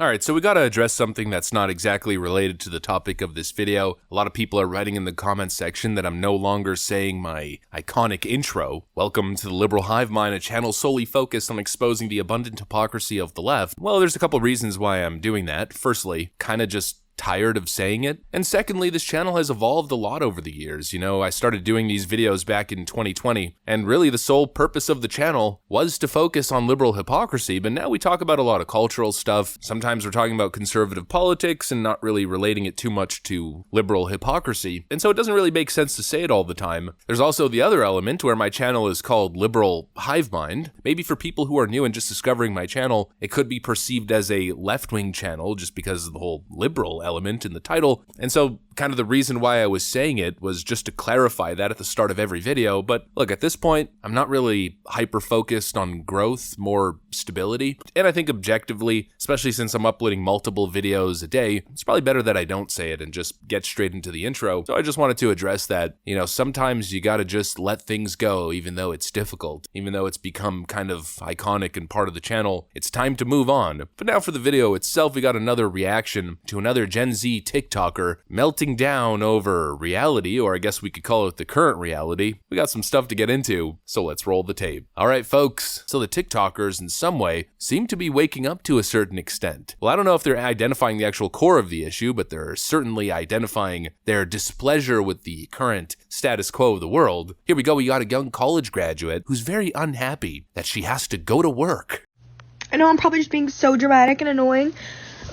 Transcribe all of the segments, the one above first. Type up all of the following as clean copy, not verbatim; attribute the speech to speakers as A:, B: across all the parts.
A: Alright, so we gotta address something that's not exactly related to the topic of this video. A lot of people are writing in the comments section that I'm no longer saying my iconic intro. Welcome to the Liberal Hive Mind, a channel solely focused on exposing the abundant hypocrisy of the left. Well, there's a couple reasons why I'm doing that. Firstly, kinda just tired of saying it. And secondly, this channel has evolved a lot over the years. You know, I started doing these videos back in 2020, and really the sole purpose of the channel was to focus on liberal hypocrisy, but now we talk about a lot of cultural stuff. Sometimes we're talking about conservative politics and not really relating it too much to liberal hypocrisy, and so it doesn't really make sense to say it all the time. There's also the other element where my channel is called Liberal Hive Mind. Maybe for people who are new and just discovering my channel, it could be perceived as a left-wing channel just because of the whole liberal element in the title, and so kind of the reason why I was saying it was just to clarify that at the start of every video. But look, at this point, I'm not really hyper-focused on growth, more stability, and I think objectively, especially since I'm uploading multiple videos a day, it's probably better that I don't say it and just get straight into the intro. So I just wanted to address that, you know, sometimes you gotta just let things go, even though it's difficult, even though it's become kind of iconic and part of the channel. It's time to move on. But now for the video itself, we got another reaction to another Gen Z TikToker melting down over reality, or I guess we could call it the current reality. We got some stuff to get into, so let's roll the tape. Alright folks, so the TikTokers in some way seem to be waking up to a certain extent. Well, I don't know if they're identifying the actual core of the issue, but they're certainly identifying their displeasure with the current status quo of the world. Here we go, we got a young college graduate who's very unhappy that she has to go to work.
B: I know I'm probably just being so dramatic and annoying,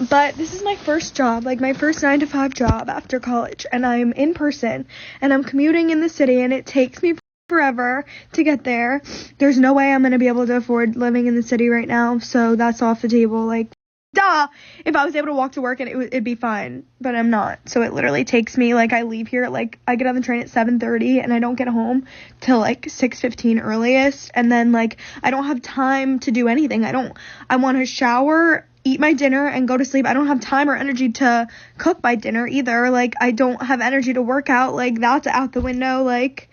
B: but this is my first job, like my first 9-to-5 job after college, and I'm in person, and I'm commuting in the city, and it takes me forever to get there. There's no way I'm going to be able to afford living in the city right now, so that's off the table. Like, duh! If I was able to walk to work, and it'd be fine, but I'm not. So it literally takes me, like, I leave here, like, I get on the train at 7:30, and I don't get home till, like, 6:15 earliest, and then, like, I don't have time to do anything. I want to shower, eat my dinner, and go to sleep. I don't have time or energy to cook my dinner either. Like, I don't have energy to work out. Like, that's out the window. Like,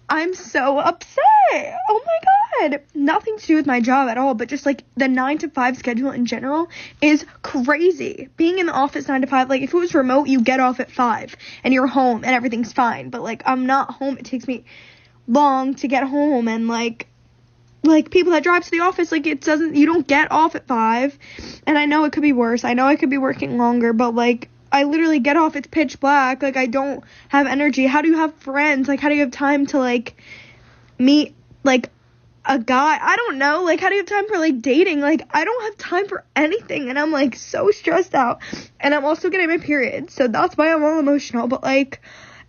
B: I'm so upset. Oh my god. Nothing to do with my job at all, but just, like, the 9-to-5 schedule in general is crazy. Being in the office 9 to 5, like, if it was remote, you get off at 5, and you're home, and everything's fine. But, like, I'm not home. It takes me long to get home, and, like, people that drive to the office, like, you don't get off at 5, and I know it could be worse, I know I could be working longer, but, like, I literally get off, it's pitch black, like, I don't have energy. How do you have friends? Like, how do you have time to, like, meet, like, a guy? I don't know, like, how do you have time for, like, dating? Like, I don't have time for anything, and I'm, like, so stressed out, and I'm also getting my period, so that's why I'm all emotional. But, like,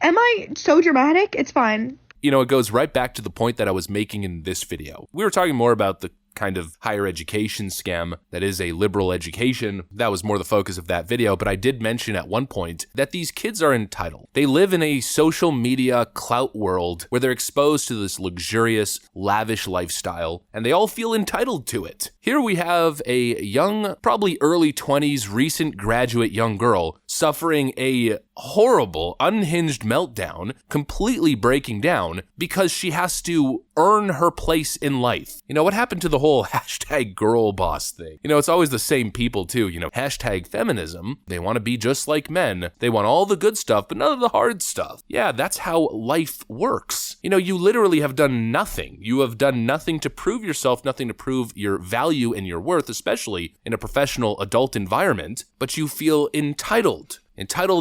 B: am I so dramatic? It's fine.
A: You know, it goes right back to the point that I was making in this video. We were talking more about the kind of higher education scam that is a liberal education. That was more the focus of that video, but I did mention at one point that these kids are entitled. They live in a social media clout world where they're exposed to this luxurious, lavish lifestyle, and they all feel entitled to it. Here we have a young, probably early 20s, recent graduate young girl suffering a horrible, unhinged meltdown, completely breaking down because she has to earn her place in life. You know, what happened to the whole hashtag girl boss thing? You know, it's always the same people too, you know, hashtag feminism. They want to be just like men. They want all the good stuff, but none of the hard stuff. Yeah, that's how life works. You know, you literally have done nothing. You have done nothing to prove yourself, nothing to prove your value and your worth, especially in a professional adult environment, but you feel entitled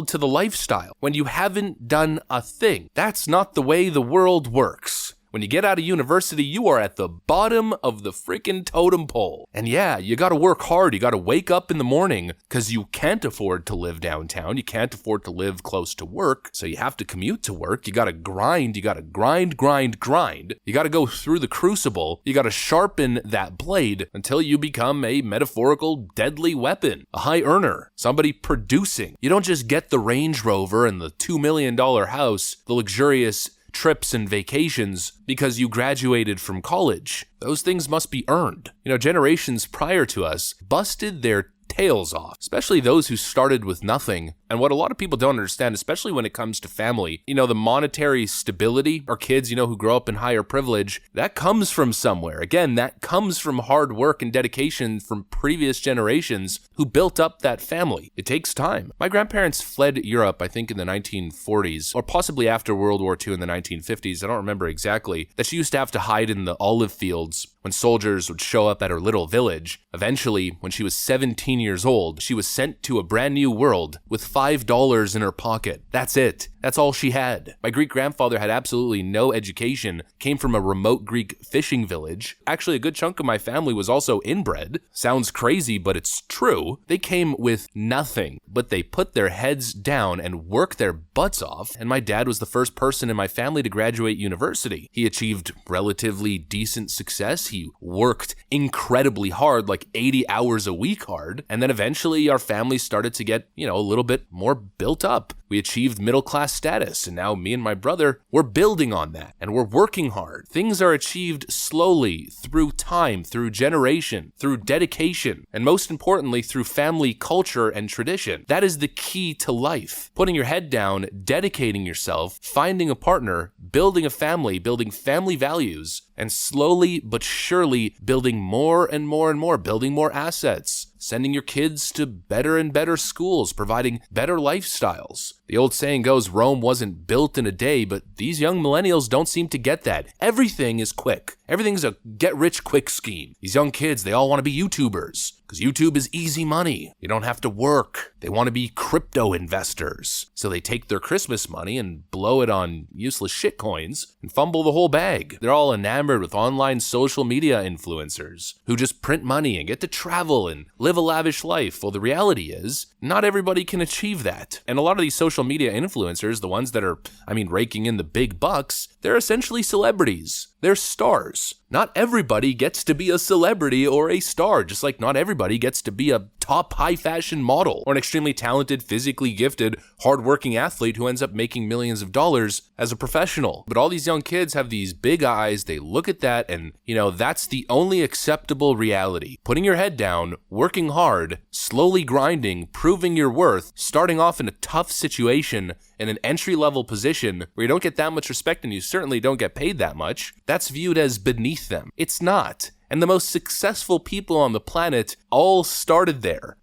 A: to the lifestyle when you haven't done a thing. That's not the way the world works. When you get out of university, you are at the bottom of the freaking totem pole. And yeah, you gotta work hard. You gotta wake up in the morning because you can't afford to live downtown. You can't afford to live close to work. So you have to commute to work. You gotta grind. You gotta grind. You gotta go through the crucible. You gotta sharpen that blade until you become a metaphorical deadly weapon, a high earner, somebody producing. You don't just get the Range Rover and the $2 million house, the luxurious trips and vacations because you graduated from college. Those things must be earned. You know, generations prior to us busted their tails off, especially those who started with nothing. And what a lot of people don't understand, especially when it comes to family, the monetary stability, or kids, who grow up in higher privilege, that comes from somewhere. Again, that comes from hard work and dedication from previous generations who built up that family. It takes time. My grandparents fled Europe, I think in the 1940s, or possibly after World War II in the 1950s. I don't remember exactly. That she used to have to hide in the olive fields when soldiers would show up at her little village. Eventually, when she was 17 years old, she was sent to a brand new world with $5 in her pocket. That's it. That's all she had. My Greek-grandfather had absolutely no education, came from a remote Greek fishing village. Actually, a good chunk of my family was also inbred. Sounds crazy, but it's true. They came with nothing, but they put their heads down and worked their butts off, and my dad was the first person in my family to graduate university. He achieved relatively decent success. He worked incredibly hard, like 80 hours a week hard, and then eventually our family started to get, a little bit more built up. We achieved middle-class status, and now me and my brother, we're building on that, and we're working hard. Things are achieved slowly, through time, through generation, through dedication, and most importantly, through family culture and tradition. That is the key to life. Putting your head down, dedicating yourself, finding a partner, building a family, building family values, and slowly but surely building more and more and more, building more assets, sending your kids to better and better schools, providing better lifestyles. The old saying goes, Rome wasn't built in a day, but these young millennials don't seem to get that. Everything is quick. Everything's a get-rich-quick scheme. These young kids, they all want to be YouTubers, because YouTube is easy money. You don't have to work. They want to be crypto investors. So they take their Christmas money and blow it on useless shitcoins and fumble the whole bag. They're all enamored with online social media influencers who just print money and get to travel and live a lavish life. Well, the reality is, not everybody can achieve that. And a lot of these social media influencers, the ones that are, raking in the big bucks, they're essentially celebrities. They're stars. Not everybody gets to be a celebrity or a star, just like not everybody gets to be a top high fashion model or an extremely talented, physically gifted, hardworking athlete who ends up making millions of dollars as a professional. But all these young kids have these big eyes, they look at that and, that's the only acceptable reality. Putting your head down, working hard, slowly grinding, proving your worth, starting off in a tough situation in an entry-level position where you don't get that much respect and you certainly don't get paid that much, that's viewed as beneath them. It's not. And the most successful people on the planet all started there.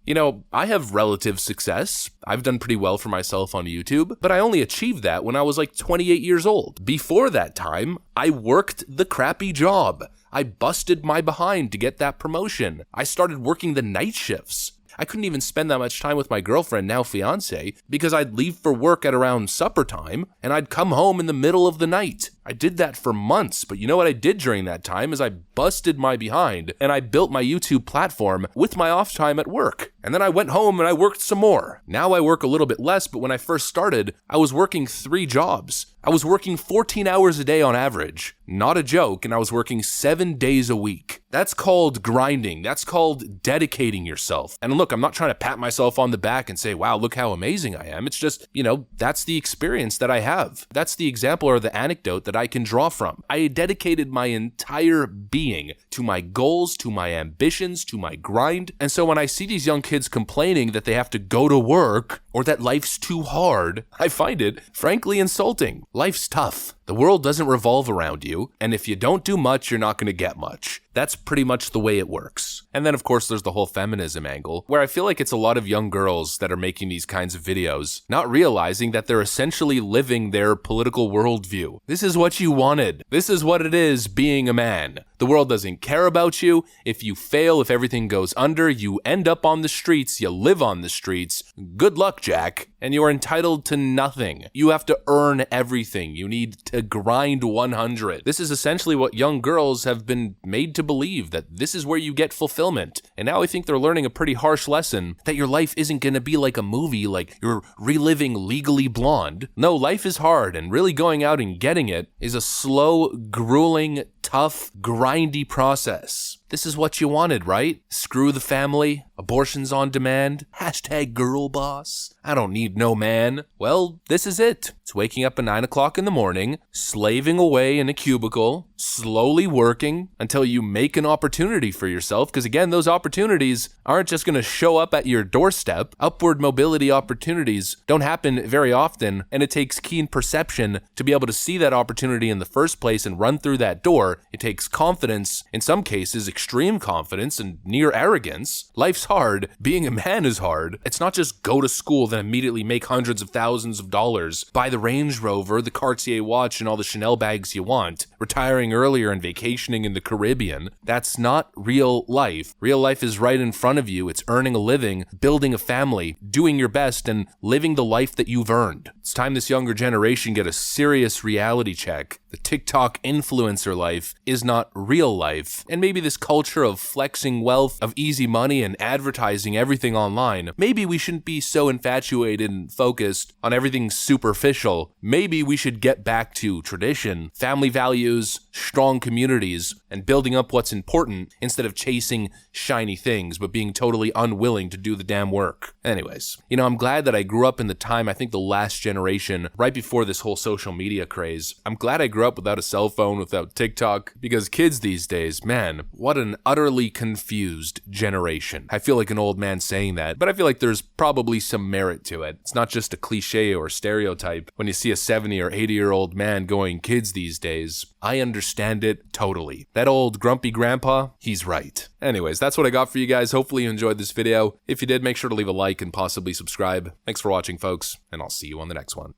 A: I have relative success. I've done pretty well for myself on YouTube, but I only achieved that when I was like 28 years old. Before that time, I worked the crappy job. I busted my behind to get that promotion. I started working the night shifts. I couldn't even spend that much time with my girlfriend, now fiance, because I'd leave for work at around supper time, and I'd come home in the middle of the night. I did that for months, but you know what I did during that time is I busted my behind, and I built my YouTube platform with my off time at work. And then I went home and I worked some more. Now I work a little bit less, but when I first started, I was working 3 jobs. I was working 14 hours a day on average. Not a joke, and I was working 7 days a week. That's called grinding. That's called dedicating yourself. And look, I'm not trying to pat myself on the back and say, wow, look how amazing I am. It's just, that's the experience that I have. That's the example or the anecdote that I can draw from. I dedicated my entire being to my goals, to my ambitions, to my grind. And so when I see these young kids complaining that they have to go to work or that life's too hard, I find it frankly insulting. Life's tough. The world doesn't revolve around you, and if you don't do much, you're not going to get much. That's pretty much the way it works. And then, of course, there's the whole feminism angle, where I feel like it's a lot of young girls that are making these kinds of videos, not realizing that they're essentially living their political worldview. This is what you wanted. This is what it is being a man. The world doesn't care about you. If you fail, if everything goes under, you end up on the streets, you live on the streets. Good luck, Jack. And you are entitled to nothing. You have to earn everything. You need to grind 100. This is essentially what young girls have been made to believe, that this is where you get fulfillment. And now I think they're learning a pretty harsh lesson that your life isn't going to be like a movie, like you're reliving Legally Blonde. No, life is hard, and really going out and getting it is a slow, grueling, tough, grindy process. This is what you wanted, right? Screw the family, abortions on demand, #girlboss. I don't need no man. Well, this is it. It's waking up at 9 o'clock in the morning, slaving away in a cubicle, slowly working until you make an opportunity for yourself. Because again, those opportunities aren't just going to show up at your doorstep. Upward mobility opportunities don't happen very often, and it takes keen perception to be able to see that opportunity in the first place and run through that door. It takes confidence, in some cases, extreme confidence and near arrogance. Life's hard. Being a man is hard. It's not just go to school, then immediately make hundreds of thousands of dollars, buy the Range Rover, the Cartier watch, and all the Chanel bags you want, retiring earlier and vacationing in the Caribbean. That's not real life. Real life is right in front of you. It's earning a living, building a family, doing your best, and living the life that you've earned. It's time this younger generation get a serious reality check. The TikTok influencer life is not real life. And maybe this culture of flexing wealth, of easy money, and advertising everything online, maybe we shouldn't be so infatuated and focused on everything superficial. Maybe we should get back to tradition, family values, strong communities, and building up what's important instead of chasing shiny things but being totally unwilling to do the damn work. Anyways, I'm glad that I grew up in the time, I think the last generation, right before this whole social media craze. I'm glad I grew up without a cell phone, without TikTok, because kids these days, man, what an utterly confused generation. I feel like an old man saying that, but I feel like there's probably some merit to it. It's not just a cliche or stereotype. When you see a 70 or 80-year-old man going kids these days, I understand it totally. That old grumpy grandpa, he's right. Anyways, that's what I got for you guys. Hopefully you enjoyed this video. If you did, make sure to leave a like and possibly subscribe. Thanks for watching, folks, and I'll see you on the next one.